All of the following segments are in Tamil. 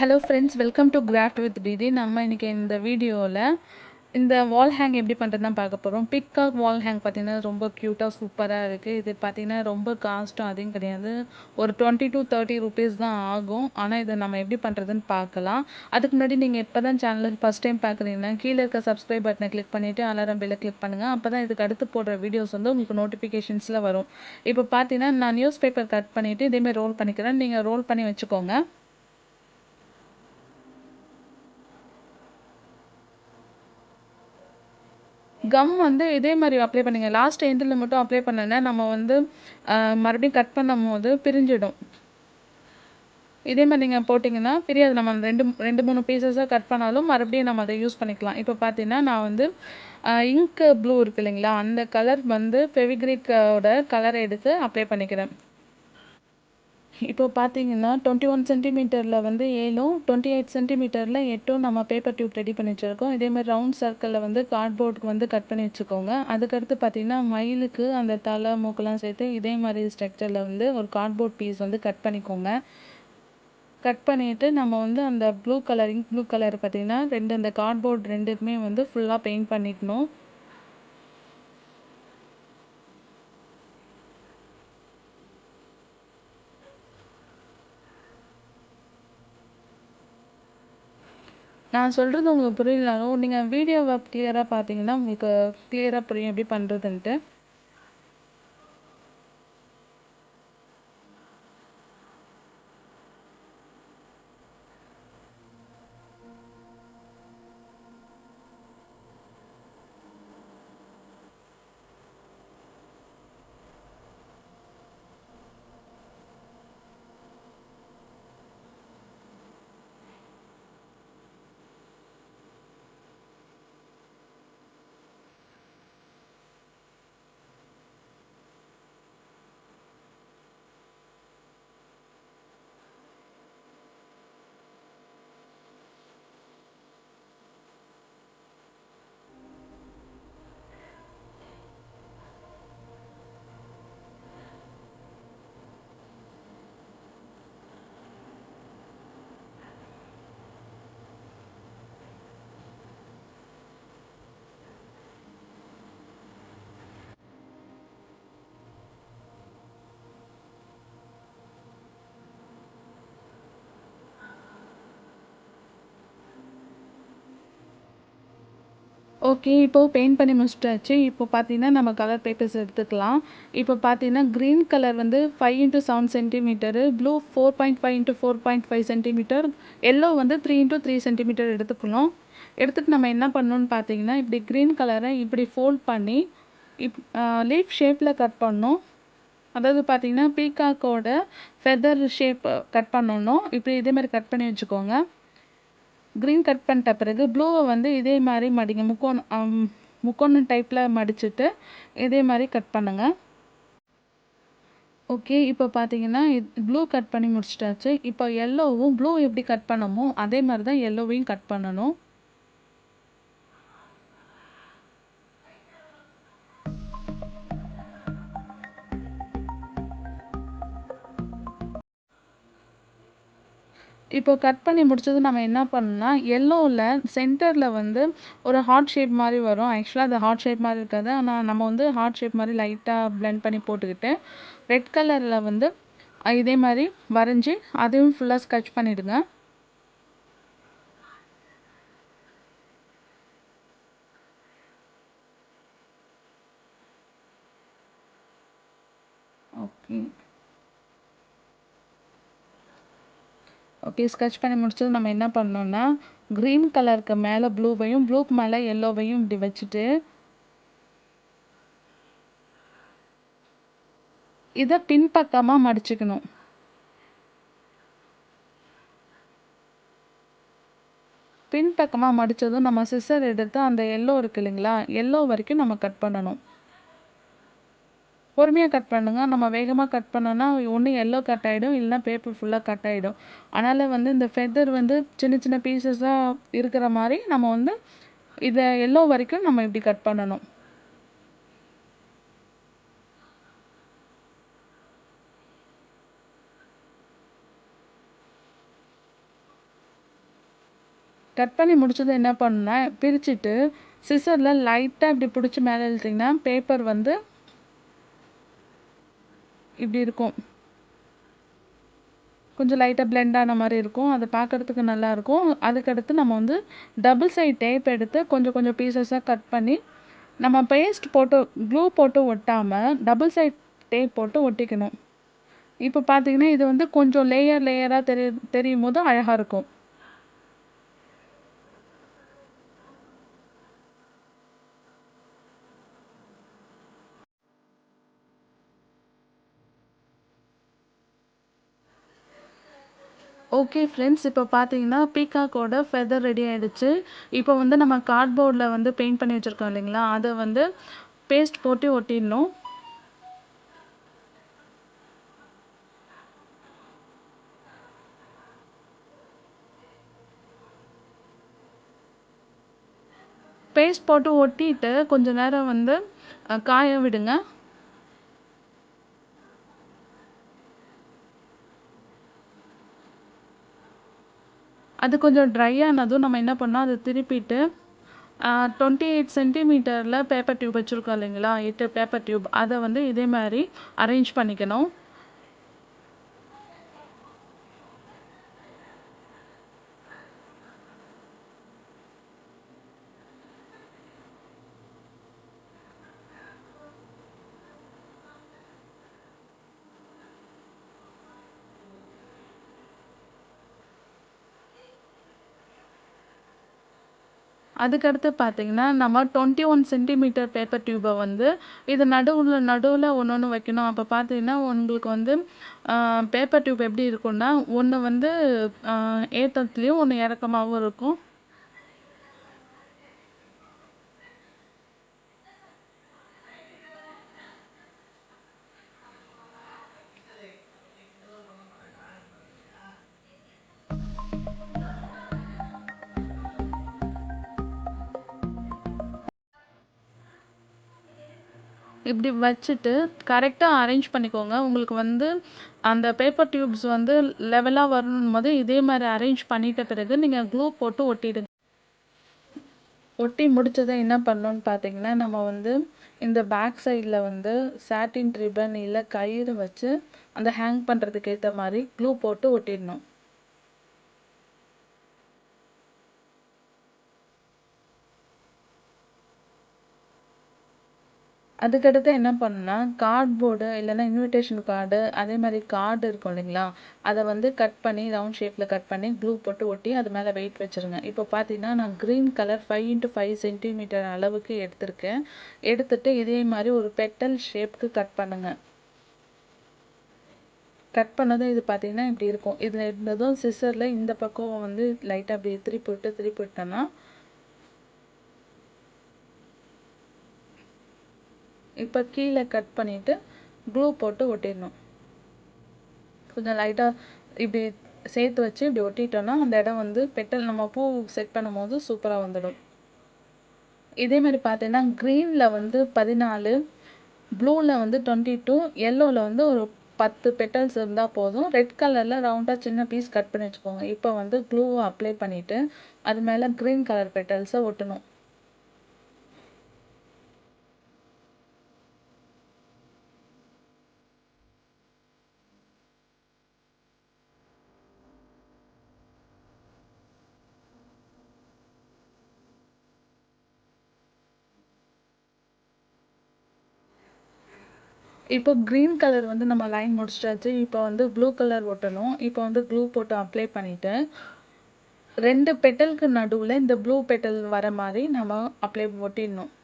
Hello friends, welcome to craft with DD. நம்ம இன்றைக்கி இந்த வீடியோவில் இந்த வால் ஹேங் எப்படி பண்ணுறது தான் பார்க்க போகிறோம். பிக்காக் வால் ஹேங் பார்த்திங்கன்னா ரொம்ப க்யூட்டாக சூப்பராக இருக்குது. இது பார்த்திங்கன்னா ரொம்ப காஸ்ட்டும் அதிகம் கிடையாது. ஒரு 20 to 30 rupees தான் ஆகும். ஆனால் இதை நம்ம எப்படி பண்ணுறதுன்னு பார்க்கலாம். அதுக்கு முன்னாடி நீங்கள் இப்போ தான் சேனலுக்கு ஃபஸ்ட் டைம் பார்க்குறீங்கன்னா கீழே இருக்க சப்ஸ்கிரைப் பட்டனை கிளிக் பண்ணிவிட்டு அலாரம் பெல்லை கிளிக் பண்ணுங்கள். அப்போ தான் இதுக்கு அடுத்து போடுற வீடியோஸ் வந்து உங்களுக்கு நோட்டிஃபிகேஷன்ஸில் வரும். இப்போ பார்த்தீங்கன்னா நான் நியூஸ் பேப்பர் கட் பண்ணிவிட்டு இதேமாதிரி ரோல் பண்ணிக்கிறேன். நீங்கள் ரோல் பண்ணி வச்சுக்கோங்க. கம் வந்து இதே மாதிரி அப்ளை பண்ணுங்க. லாஸ்ட் எண்டில் மட்டும் அப்ளை பண்ணனா நம்ம வந்து மறுபடியும் கட் பண்ணும் போது பிரிஞ்சிடும். இதே மாதிரி நீங்கள் போட்டிங்கன்னா பிரியாது. நம்ம ரெண்டு மூணு பீசஸாக கட் பண்ணாலும் மறுபடியும் நம்ம அதை யூஸ் பண்ணிக்கலாம். இப்போ பார்த்தீங்கன்னா நான் வந்து இங்க் ப்ளூ இருக்குது இல்லைங்களா, அந்த கலர் வந்து ஃபெவிக்ரிக்கோட கலரை எடுத்து அப்ளை பண்ணிக்கிறேன். இப்போ பார்த்தீங்கன்னா 21 சென்டிமீட்டரில் வந்து 7ம் 28 சென்டிமீட்டரில் 8ம் நம்ம பேப்பர் டியூப் ரெடி பண்ணி வச்சுருக்கோம். இதேமாதிரி ரவுண்ட் சர்க்கிளில் வந்து கார்ட்போர்டுக்கு வந்து கட் பண்ணி வச்சுக்கோங்க. அதுக்கடுத்து பார்த்தீங்கன்னா மயிலுக்கு அந்த தலை மூக்கெல்லாம் சேர்த்து இதே மாதிரி ஸ்ட்ரக்சரில் வந்து ஒரு கார்ட்போர்ட் பீஸ் வந்து கட் பண்ணிக்கோங்க. கட் பண்ணிவிட்டு நம்ம வந்து அந்த ப்ளூ கலர் பார்த்திங்கன்னா அந்த கார்ட்போர்ட் ரெண்டுக்குமே வந்து ஃபுல்லாக பெயிண்ட் பண்ணிக்கணும். நான் சொல்கிறது உங்களுக்கு புரியலனாலும் நீங்கள் வீடியோவை கிளியராக பார்த்தீங்கன்னா உங்களுக்கு கிளியராக புரியும் எப்படி பண்ணுறதுன்ட்டு. ஓகே, இப்போது பெயிண்ட் பண்ணி முடிச்சிட்டாச்சு. இப்போ பார்த்தீங்கன்னா நம்ம கலர் பேப்பர்ஸ் எடுத்துக்கலாம். இப்போ பார்த்தீங்கன்னா க்ரீன் கலர் வந்து 5 into 7 centimetre, blue 4.5 into 4.5 centimetre, yellow வந்து 3 into 3 சென்டிமீட்டர் எடுத்துக்கணும். எடுத்துகிட்டு நம்ம என்ன பண்ணணும்னு பார்த்தீங்கன்னா இப்படி க்ரீன் கலரை இப்படி ஃபோல்ட் பண்ணி லீஃப் ஷேப்பில் கட் பண்ணணும். அதாவது பார்த்தீங்கன்னா பீகாக்கோட ஃபெதர் ஷேப் கட் பண்ணணும். இப்படி இதேமாதிரி கட் பண்ணி வச்சுக்கோங்க. க்ரீன் கட் பண்ணிட்ட பிறகு ப்ளூவை வந்து இதே மாதிரி மடிங்க. முக்கோணம் டைப்பில் மடிச்சுட்டு இதே மாதிரி கட் பண்ணுங்கள். ஓகே, இப்போ பார்த்தீங்கன்னா ப்ளூ கட் பண்ணி முடிச்சிட்டாச்சு. இப்போ ப்ளூ எப்படி கட் பண்ணமோ அதே மாதிரி தான் எல்லோவையும் கட் பண்ணணும். இப்போ கட் பண்ணி முடிச்சது நம்ம என்ன பண்ணணும்னா எல்லோவில் சென்டரில் வந்து ஒரு ஹார்ட் ஷேப் மாதிரி வரும். ஆக்சுவலாக அது ஹார்ட் ஷேப் மாதிரி இருக்காது. ஆனால் நம்ம வந்து ஹார்ட் ஷேப் மாதிரி லைட்டாக பிளெண்ட் பண்ணி போட்டுக்கிட்டு ரெட் கலரில் வந்து இதே மாதிரி வரைஞ்சி அதையும் ஃபுல்லாக ஸ்கெட்ச் பண்ணிவிடுங்க. ஓகே, ஸ்கெட்ச் பண்ணி முடிச்சது நம்ம என்ன பண்ணோம்னா க்ரீன் கலருக்கு மேலே ப்ளூவையும் ப்ளூக்கு மேலே எல்லோவையும் இப்படி வச்சுட்டு இதை பின்பக்கமாக மடிச்சுக்கணும். பின்பக்கமாக மடித்ததும் நம்ம சிசர் எடுத்து அந்த எல்லோ இருக்குது இல்லைங்களா, எல்லோ வரைக்கும் நம்ம கட் பண்ணணும். பொறுமையாக கட் பண்ணுங்க. நம்ம வேகமாக கட் பண்ணோன்னா ஒன்று எல்லோ கட் ஆகிடும், இல்லைனா பேப்பர் ஃபுல்லாக கட் ஆகிடும். அதனால் வந்து இந்த ஃபெதர் வந்து சின்ன சின்ன பீசஸாக இருக்கிற மாதிரி நம்ம வந்து இதை எல்லோ வரைக்கும் நம்ம இப்படி கட் பண்ணணும். கட் பண்ணி முடிச்சதும் என்ன பண்ணணும்னா, பிரிச்சுட்டு சிசரில் லைட்டாக இப்படி பிடிச்சி மேலே இழுத்தீங்கன்னா பேப்பர் வந்து இப்படி இருக்கும். கொஞ்சம் லைட்டாக பிளெண்ட் ஆன மாதிரி இருக்கும். அது பார்க்குறதுக்கு நல்லாயிருக்கும். அதுக்கடுத்து நம்ம வந்து டபுள் சைட் டேப் எடுத்து கொஞ்சம் கொஞ்சம் பீசஸாக கட் பண்ணி நம்ம பேஸ்ட் போட்டு க்ளூ போட்டு ஒட்டாமல் டபுள் சைட் டேப் போட்டு ஒட்டிக்கணும். இப்போ பார்த்தீங்கன்னா இது வந்து கொஞ்சம் லேயராக தெரியும் போது அழகாக இருக்கும். ஓகே ஃப்ரெண்ட்ஸ், இப்போ பார்த்தீங்கன்னா பீகாக்கோட ஃபெதர் ரெடி ஆகிடுச்சு. இப்போ வந்து நம்ம கார்ட்போர்டில் வந்து பெயிண்ட் பண்ணி வச்சுருக்கோம் இல்லைங்களா, அதை வந்து பேஸ்ட் போட்டு ஒட்டிடணும். பேஸ்ட் போட்டு ஒட்டிட்டு கொஞ்ச நேரம் வந்து காய விடுங்க. அது கொஞ்சம் ட்ரை ஆனதும் நம்ம என்ன பண்ணோம், அதை திருப்பிட்டு 28 சென்டிமீட்டரில் பேப்பர் டியூப் வச்சுருக்கோம் இல்லைங்களா, 8 பேப்பர் டியூப், அதை வந்து இதே மாதிரி அரேஞ்ச் பண்ணிக்கணும். அதுக்கடுத்து பார்த்தீங்கன்னா நம்ம 21 சென்டிமீட்டர் பேப்பர் டியூபை வந்து இது நடுவில் ஒன்று ஒன்று வைக்கணும். அப்போ பார்த்தீங்கன்னா உங்களுக்கு வந்து பேப்பர் டியூப் எப்படி இருக்கும்னா, ஒன்று வந்து ஏற்றத்துலேயும் ஒன்று இறக்கமாகவும் இருக்கும். இப்படி வச்சுட்டு கரெக்டாக அரேஞ்ச் பண்ணிக்கோங்க. உங்களுக்கு வந்து அந்த பேப்பர் டியூப்ஸ் வந்து லெவலாக வரணும் போது இதே மாதிரி அரேஞ்ச் பண்ணிட்ட பிறகு நீங்கள் க்ளூ போட்டு ஒட்டிடுங்க. ஒட்டி முடிச்சதை என்ன பண்ணணும்னு பார்த்தீங்கன்னா, நம்ம வந்து இந்த பேக் சைடில் வந்து சாட்டின் ரிப்பன் இல்லை கயிறு வச்சு அந்த ஹேங் பண்ணுறதுக்கு ஏற்ற மாதிரி க்ளூ போட்டு ஒட்டிடணும். அதுக்கடுத்து என்ன பண்ணணும்னா, கார்ட்போர்டு இல்லைன்னா இன்விடேஷன் கார்டு, அதே மாதிரி கார்டு இருக்கும் இல்லைங்களா, அதை வந்து கட் பண்ணி ரவுண்ட் ஷேப்பில் கட் பண்ணி க்ளூ போட்டு ஒட்டி அது மேலே வெயிட் வச்சுருங்க. இப்போ பார்த்தீங்கன்னா நான் க்ரீன் கலர் 5x5 சென்டிமீட்டர் அளவுக்கு எடுத்திருக்கேன். எடுத்துட்டு இதே மாதிரி ஒரு பெட்டல் ஷேப்புக்கு கட் பண்ணுங்கள். கட் பண்ணதும் இது பார்த்தீங்கன்னா இப்படி இருக்கும். இதில் இருந்ததும் சிசரில் இந்த பக்கம் வந்து லைட்டாக அப்படி திருப்பி விட்டோன்னா இப்போ கீழே கட் பண்ணிவிட்டு க்ளூ போட்டு ஒட்டிடணும். கொஞ்சம் லைட்டாக இப்படி சேர்த்து வச்சு இப்படி ஒட்டிட்டோன்னா அந்த இடம் வந்து பெட்டல் நம்ம பூ செட் பண்ணும் போது சூப்பராக வந்துடும். இதே மாதிரி பார்த்தீங்கன்னா க்ரீனில் வந்து 14, ப்ளூவில் வந்து 22, எல்லோவில் வந்து ஒரு 10 பெட்டல்ஸ் இருந்தால் போதும். ரெட் கலரில் ரவுண்டாக சின்ன பீஸ் கட் பண்ணி வச்சுக்கோங்க. இப்போ வந்து க்ளூவை அப்ளை பண்ணிவிட்டு அது மேலே க்ரீன் கலர் பெட்டல்ஸை ஒட்டணும். இப்போ க்ரீன் கலர் வந்து நம்ம லைன் முடிச்சிட்டாச்சு. இப்போ வந்து ப்ளூ கலர் ஒட்டணும். இப்போ வந்து க்ளூ போட்டு அப்ளை பண்ணிவிட்டு 2 பெட்டலுக்கு நடுவில் இந்த ப்ளூ பெட்டல் வர மாதிரி நம்ம அப்ளை ஒட்டிடணும்.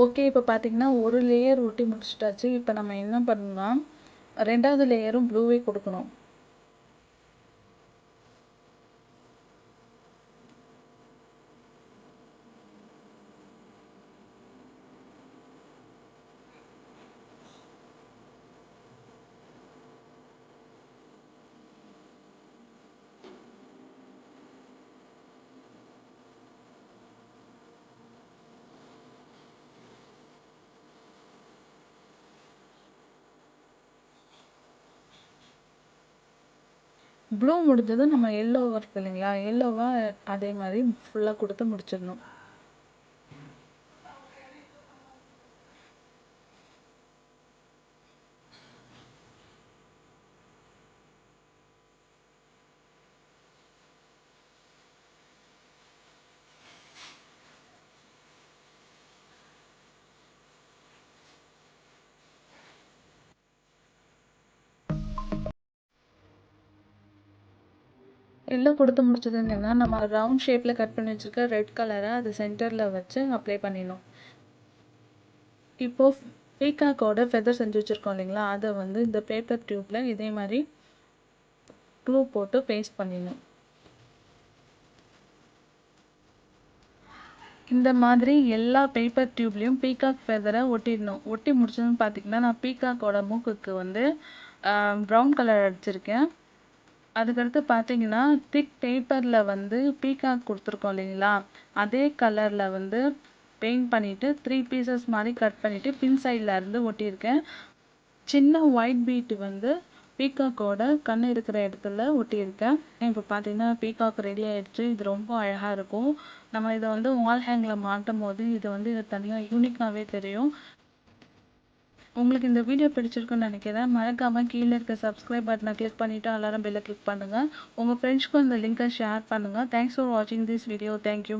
ஓகே, இப்போ பார்த்தீங்கன்னா ஒரு லேயர் ஒட்டி முடிச்சிட்டாச்சு. இப்போ நம்ம என்ன பண்ணணும்னா 2வது லேயரும் ப்ளூவே கொடுக்கணும். ப்ளூ முடிஞ்சதும் நம்ம எல்லோ வருது இல்லைங்களா, எல்லோவா அதே மாதிரி ஃபுல்லாக கொடுத்து முடிச்சிடணும். எல்லோ கொடுத்து முடிச்சதுங்கன்னா நம்ம ரவுண்ட் ஷேப்பில் கட் பண்ணி வச்சுருக்க ரெட் கலரை அது சென்டரில் வச்சு அப்ளை பண்ணிடணும். இப்போது பீகாக்கோட ஃபெதர் செஞ்சு வச்சுருக்கோம் இல்லைங்களா, அதை வந்து இந்த பேப்பர் டியூப்பில் இதே மாதிரி க்ளூ போட்டு பேஸ்ட் பண்ணிடணும். இந்த மாதிரி எல்லா பேப்பர் டியூப்லேயும் பீகாக் ஃபெதரை ஒட்டிடணும். ஒட்டி முடிச்சதுன்னு பார்த்தீங்கன்னா நான் பீகாக்கோட மூக்குக்கு வந்து ப்ரௌன் கலர் அடிச்சிருக்கேன். அதுக்கடுத்து பார்த்தீங்கன்னா திக் பேப்பரில் வந்து பீகாக் கொடுத்துருக்கோம் இல்லைங்களா, அதே கலரில் வந்து பெயிண்ட் பண்ணிவிட்டு 3 பீசஸ் மாதிரி கட் பண்ணிவிட்டு பின் சைடில் இருந்து ஒட்டியிருக்கேன். சின்ன ஒயிட் பீட் வந்து பீகாக்கோட கண் இருக்கிற இடத்துல ஒட்டியிருக்கேன். இப்போ பார்த்தீங்கன்னா பீகாக் ரெடி ஆயிடுச்சு. இது ரொம்ப அழகாக இருக்கும். நம்ம இதை வந்து வால் ஹேங்கில் மாட்டும் போது இது தனியாக யூனிக்காகவே தெரியும். உங்களுக்கு இந்த வீடியோ பிடிச்சிருக்குன்னு நினைக்கிறேன். மறக்காமல் கீழே இருக்க சப்ஸ்கிரைப் பட்டனை கிளிக் பண்ணிவிட்டு அலாரம் பெல்லை கிளிக் பண்ணுங்கள். உங்கள் ஃப்ரெண்ட்ஸ்க்கும் இந்த லிங்கை ஷேர் பண்ணுங்கள். தேங்க்ஸ் ஃபார் வாட்சிங் திஸ் வீடியோ. தேங்க்யூ.